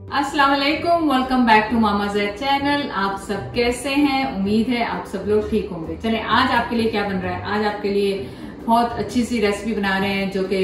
अस्सलाम वालेकुम, welcome back to Mama Zaid channel. आप सब कैसे हैं? उम्मीद है आप सब लोग ठीक होंगे। चलें, आज आपके लिए क्या बन रहा है? आज आपके लिए बहुत अच्छी सी रेसिपी बना रहे हैं जो कि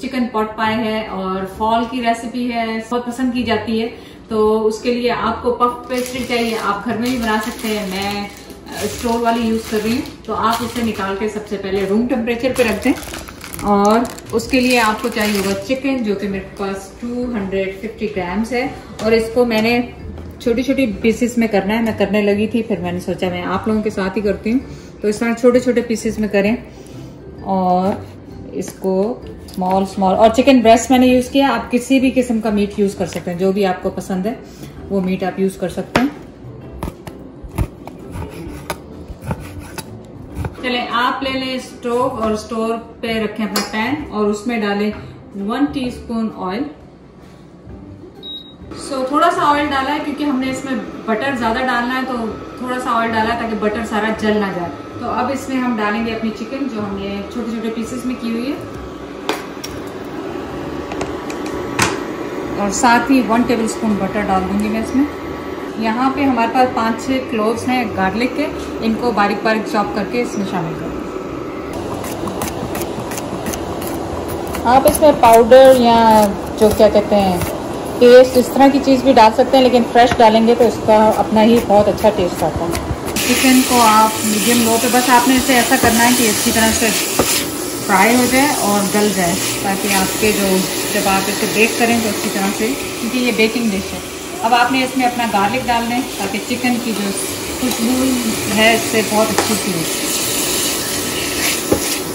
चिकन पॉट पाई है और फॉल की रेसिपी है, बहुत पसंद की जाती है। तो उसके लिए आपको पफ पेस्ट्री चाहिए, आप घर में भी बना सकते हैं। मैं स्टोर वाली यूज कर रही हूँ। तो आप उसे निकाल के सबसे पहले रूम टेम्परेचर पे रख दें और उसके लिए आपको चाहिए होगा चिकन, जो कि मेरे पास 250 ग्राम्स है। और इसको मैंने छोटी छोटी पीसेस में करना है। मैं करने लगी थी, फिर मैंने सोचा मैं आप लोगों के साथ ही करती हूँ। तो इस तरह छोटे छोटे पीसेस में करें और इसको स्मॉल और चिकन ब्रेस्ट मैंने यूज किया। आप किसी भी किस्म का मीट यूज कर सकते हैं, जो भी आपको पसंद है वो मीट आप यूज कर सकते हैं। चले, आप ले लें स्टोव और स्टोव पे रखें अपना पैन और उसमें डालें 1 टीस्पून ऑयल। थोड़ा सा ऑयल डाला है क्योंकि हमने इसमें बटर ज्यादा डालना है, तो थोड़ा सा ऑयल डाला है ताकि बटर सारा जल ना जाए। तो अब इसमें हम डालेंगे अपनी चिकन जो हमने छोटे छोटे पीसेस में की हुई है, और साथ ही 1 टेबलस्पून बटर डाल दूंगी मैं इसमें। यहाँ पे हमारे पास 5-6 क्लोव्स हैं गार्लिक के, इनको बारीक बारीक चॉप करके इसमें शामिल कर दें। आप इसमें पाउडर या जो क्या कहते हैं पेस्ट, इस तरह की चीज़ भी डाल सकते हैं, लेकिन फ्रेश डालेंगे तो इसका अपना ही बहुत अच्छा टेस्ट आता है। चिकन को आप मीडियम लो पे, बस आपने इसे ऐसा करना है कि अच्छी तरह से फ्राई हो जाए और गल जाए, ताकि आपके जब आप इसे बेक करें तो अच्छी तरह से, क्योंकि ये बेकिंग डिश है। अब आपने इसमें अपना गार्लिक डाल दें ताकि चिकन की जो खुशबू है इससे बहुत अच्छी सी हो।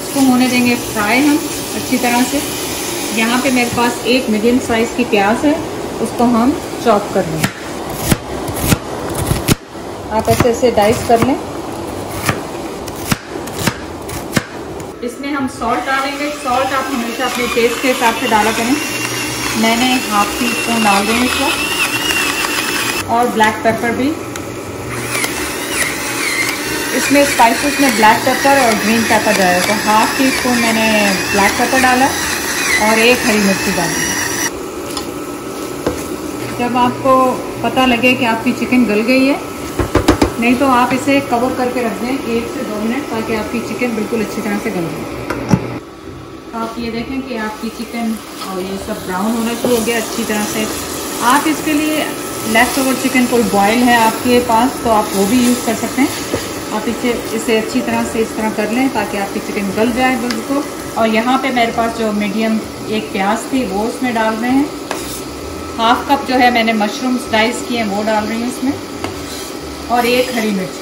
इसको होने देंगे फ्राई हम अच्छी तरह से। यहाँ पे मेरे पास एक मीडियम साइज़ की प्याज है, उसको हम चॉप कर लें। आप ऐसे डाइस कर लें। इसमें हम सॉल्ट डालेंगे। सॉल्ट आप हमेशा अपने टेस्ट के हिसाब से डाला करें। मैंने 1/2 टीस्पून डाल दें इसको, और ब्लैक पेपर भी। इसमें स्पाइसेस में ब्लैक पेपर और ग्रीन पेपर डाला, तो 1/2 टीस्पून मैंने ब्लैक पेपर डाला और 1 हरी मिर्ची डाली। जब आपको पता लगे कि आपकी चिकन गल गई है, नहीं तो आप इसे कवर करके रख दें 1 से 2 मिनट, ताकि आपकी चिकन बिल्कुल अच्छी तरह से गल जाए। आप ये देखें कि आपकी चिकन और ये सब ब्राउन होना शुरू हो गया अच्छी तरह से। आप इसके लिए लेफ्ट ओवर चिकन कोई बॉयल है आपके पास तो आप वो भी यूज़ कर सकते हैं। आप इसे अच्छी तरह से इस तरह कर लें ताकि आपकी चिकन गल जाए बिल्कुल। और यहाँ पे मेरे पास जो मीडियम एक प्याज थी वो उसमें डाल रहे हैं। 1/2 कप जो है मैंने मशरूम स्लाइस किए हैं वो डाल रही हूँ इसमें, और 1 हरी मिर्च।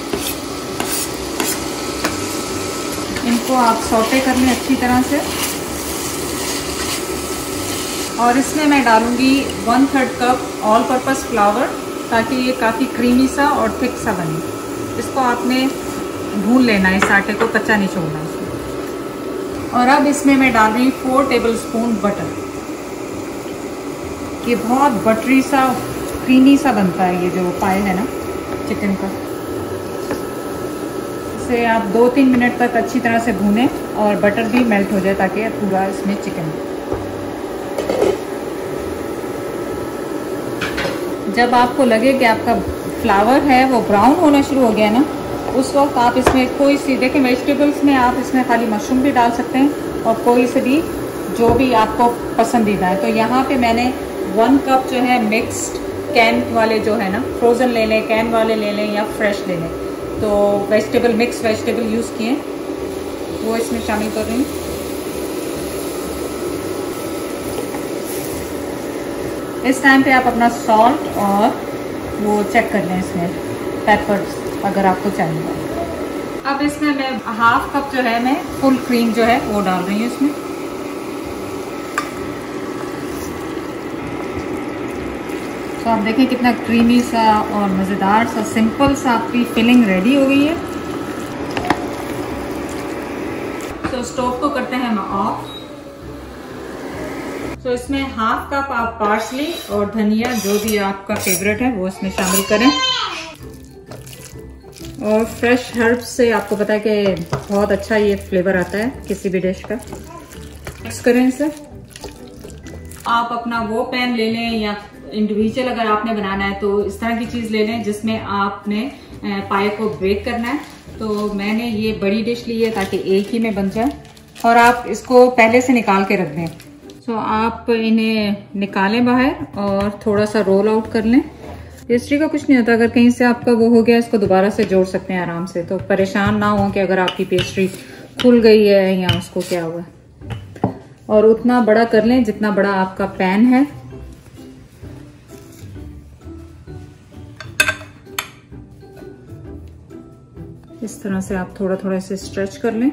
इनको आप सौटे कर लें अच्छी तरह से। और इसमें मैं डालूंगी 1/3 कप ऑल पर्पस फ्लावर, ताकि ये काफ़ी क्रीमी सा और थिक सा बने। इसको आपने भून लेना है, इस आटे को कच्चा नहीं छोड़ना इसमें। और अब इसमें मैं डाल रही हूँ 4 टेबलस्पून बटर। ये बहुत बटरी सा क्रीमी सा बनता है ये जो पाई है ना चिकन का। इसे आप 2-3 मिनट तक अच्छी तरह से भूनें और बटर भी मेल्ट हो जाए ताकि पूरा इसमें चिकन। जब आपको लगे कि आपका फ्लावर है वो ब्राउन होना शुरू हो गया ना, उस वक्त आप इसमें कोई सी, देखें वेजिटेबल्स में आप इसमें खाली मशरूम भी डाल सकते हैं और कोई से भी जो भी आपको पसंदीदा है। तो यहाँ पे मैंने 1 कप जो है मिक्स्ड कैन वाले जो है ना, फ्रोज़न ले लें, कैन वाले ले लें या फ्रेश ले लें, तो वेजिटेबल मिक्स वेजिटेबल यूज़ किए वो इसमें शामिल कर रही हूँ। इस टाइम पे आप अपना सॉल्ट और वो चेक कर लें, इसमें पेपर्स अगर आपको चाहिए। अब इसमें मैं 1/2 कप जो है मैं फुल क्रीम जो है वो डाल रही हूँ इसमें। तो आप देखें कितना क्रीमी सा और मज़ेदार सा सिंपल सा आपकी फिलिंग रेडी हो गई है। तो स्टोव को करते हैं हम ऑफ। तो इसमें 1/2 कप आप पार्सली और धनिया, जो भी आपका फेवरेट है वो इसमें शामिल करें। और फ्रेश हर्ब्स से आपको पता है कि बहुत अच्छा ये फ्लेवर आता है किसी भी डिश का। मिक्स करें इसे। आप अपना वो पैन ले लें या इंडिविजुअल अगर आपने बनाना है तो इस तरह की चीज ले लें जिसमें आपने पाए को बेक करना है। तो मैंने ये बड़ी डिश ली है ताकि एक ही में बन जाए, और आप इसको पहले से निकाल के रख दें। तो आप इन्हें निकालें बाहर और थोड़ा सा रोल आउट कर लें। पेस्ट्री का कुछ नहीं होता, अगर कहीं से आपका वो हो गया इसको दोबारा से जोड़ सकते हैं आराम से। तो परेशान ना हो कि अगर आपकी पेस्ट्री खुल गई है या उसको क्या हुआ। और उतना बड़ा कर लें जितना बड़ा आपका पैन है। इस तरह से आप थोड़ा थोड़ा इसे स्ट्रेच कर लें,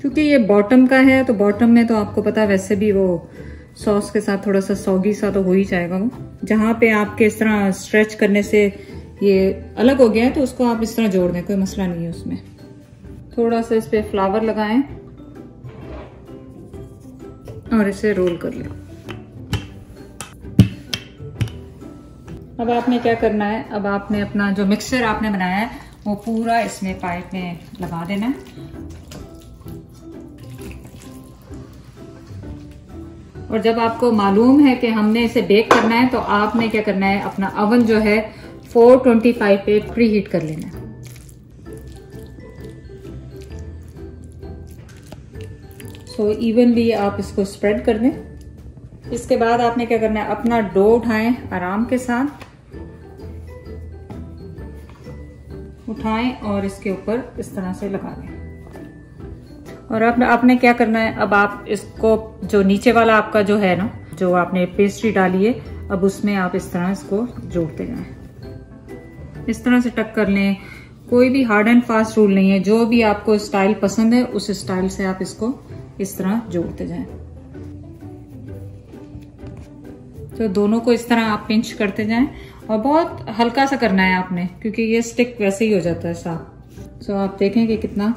क्योंकि ये बॉटम का है तो बॉटम में तो आपको पता है वैसे भी वो सॉस के साथ थोड़ा सा सॉगी सा तो हो ही जाएगा। वो जहां पे आपके इस तरह स्ट्रेच करने से ये अलग हो गया है तो उसको आप इस तरह जोड़ दें, कोई मसला नहीं है उसमें। थोड़ा सा इस पे फ्लावर लगाएं और इसे रोल कर लें। अब आपने क्या करना है, अब आपने अपना जो मिक्सचर आपने बनाया है वो पूरा इसमें पाइप में लगा देना है। और जब आपको मालूम है कि हमने इसे बेक करना है तो आपने क्या करना है, अपना ओवन जो है 425 पे प्री हीट कर लेना है। सो इवनली आप इसको स्प्रेड कर दें। इसके बाद आपने क्या करना है, अपना डो उठाएं आराम के साथ, उठाएं और इसके ऊपर इस तरह से लगा दें। और अब आपने क्या करना है, अब आप इसको जो नीचे वाला आपका जो है ना, जो आपने पेस्ट्री डाली है, अब उसमें आप इस तरह इसको जोड़ते जाएं। इस तरह से टक कर लें। कोई भी हार्ड एंड फास्ट रूल नहीं है, जो भी आपको स्टाइल पसंद है उस स्टाइल से आप इसको इस तरह जोड़ते जाएं। तो दोनों को इस तरह आप पिंच करते जाएं और बहुत हल्का सा करना है आपने, क्योंकि ये स्टिक वैसे ही हो जाता है साफ। तो आप देखें कि कितना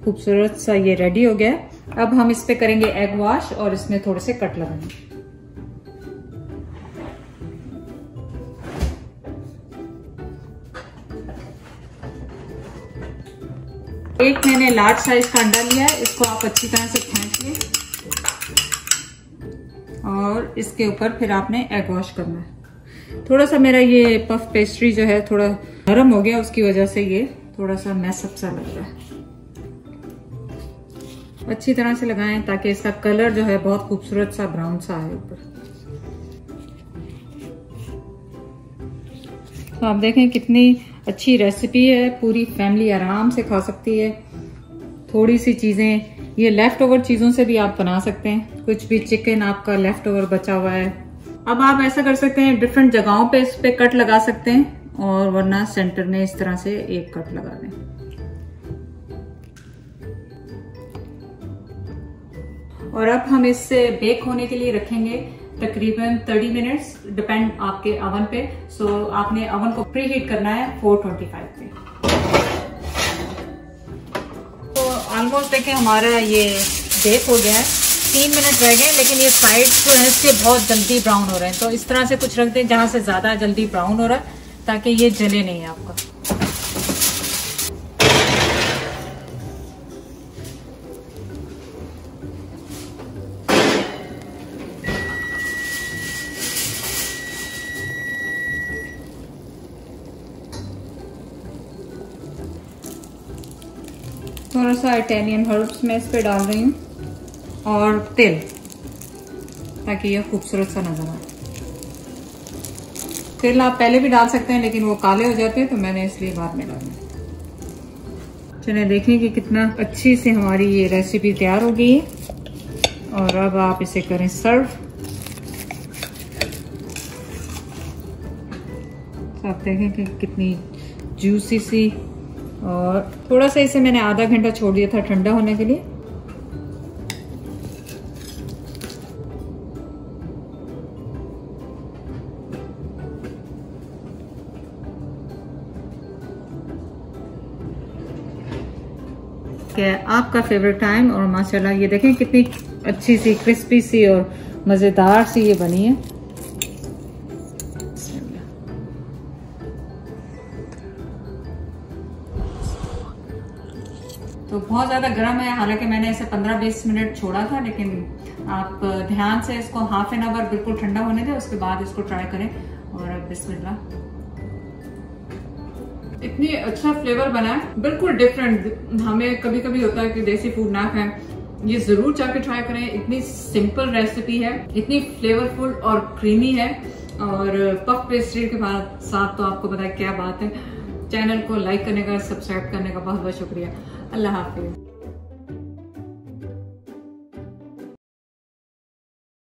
खूबसूरत सा ये रेडी हो गया है। अब हम इस पे करेंगे एग वॉश और इसमें थोड़े से कट लगाएंगे। एक मैंने लार्ज साइज का अंडा लिया है, इसको आप अच्छी तरह से फेंट लें और इसके ऊपर फिर आपने एग वॉश करना है। थोड़ा सा मेरा ये पफ पेस्ट्री जो है थोड़ा नरम हो गया, उसकी वजह से ये थोड़ा सा मैसअप सा लग रहा है। अच्छी तरह से लगाएं ताकि इसका कलर जो है बहुत खूबसूरत सा ब्राउन सा आए ऊपर। तो आप देखें कितनी अच्छी रेसिपी है, पूरी फैमिली आराम से खा सकती है। थोड़ी सी चीजें, ये लेफ्ट ओवर चीजों से भी आप बना सकते हैं। कुछ भी चिकन आपका लेफ्ट ओवर बचा हुआ है, अब आप ऐसा कर सकते हैं, डिफरेंट जगहों पे इस पे कट लगा सकते हैं, और वरना सेंटर में इस तरह से एक कट लगा दें। और अब हम इससे बेक होने के लिए रखेंगे तकरीबन 30 मिनट्स, डिपेंड आपके अवन पे। सो आपने अवन को प्री हीट करना है 425 पे। तो ऑलमोस्ट देखें हमारा ये बेक हो गया है, 3 मिनट रह गए, लेकिन ये साइड जो है इसके बहुत जल्दी ब्राउन हो रहे हैं। तो इस तरह से कुछ रख दें जहां से ज्यादा जल्दी ब्राउन हो रहा है, ताकि ये जले नहीं आपका। थोड़ा सा इटालियन हर्ब्स मैं इस पे डाल रही हूँ और तिल, ताकि यह खूबसूरत सा नजर आए। तिल आप पहले भी डाल सकते हैं, लेकिन वो काले हो जाते हैं तो मैंने इसलिए बाद में डाला। चलिए देखिए कि कितना अच्छी से हमारी ये रेसिपी तैयार हो गई है। और अब आप इसे करें सर्व। तो आप देखें कि कितनी जूसी सी, और थोड़ा सा इसे मैंने आधा घंटा छोड़ दिया था ठंडा होने के लिए। आपका फेवरेट टाइम, और माशाल्लाह ये देखें कितनी अच्छी सी क्रिस्पी सी और मजेदार सी ये बनी है। तो बहुत ज्यादा गर्म है, हालांकि मैंने इसे 15-20 मिनट छोड़ा था, लेकिन आप ध्यान से इसको हाफ एन आवर बिल्कुल ठंडा होने दें, उसके बाद इसको ट्राई करें। और अब बिस्मिल्लाह, इतनी अच्छा फ्लेवर बना है, बिल्कुल डिफरेंट। हमें कभी कभी होता है कि देसी फूड ना खाएं, ये जरूर जाके ट्राई करें। इतनी सिंपल रेसिपी है, इतनी फ्लेवरफुल और क्रीमी है, और पफ पेस्ट्री के साथ तो आपको पता है क्या बात है। चैनल को लाइक करने का, सब्सक्राइब करने का बहुत बहुत शुक्रिया। अल्लाह हाफिज।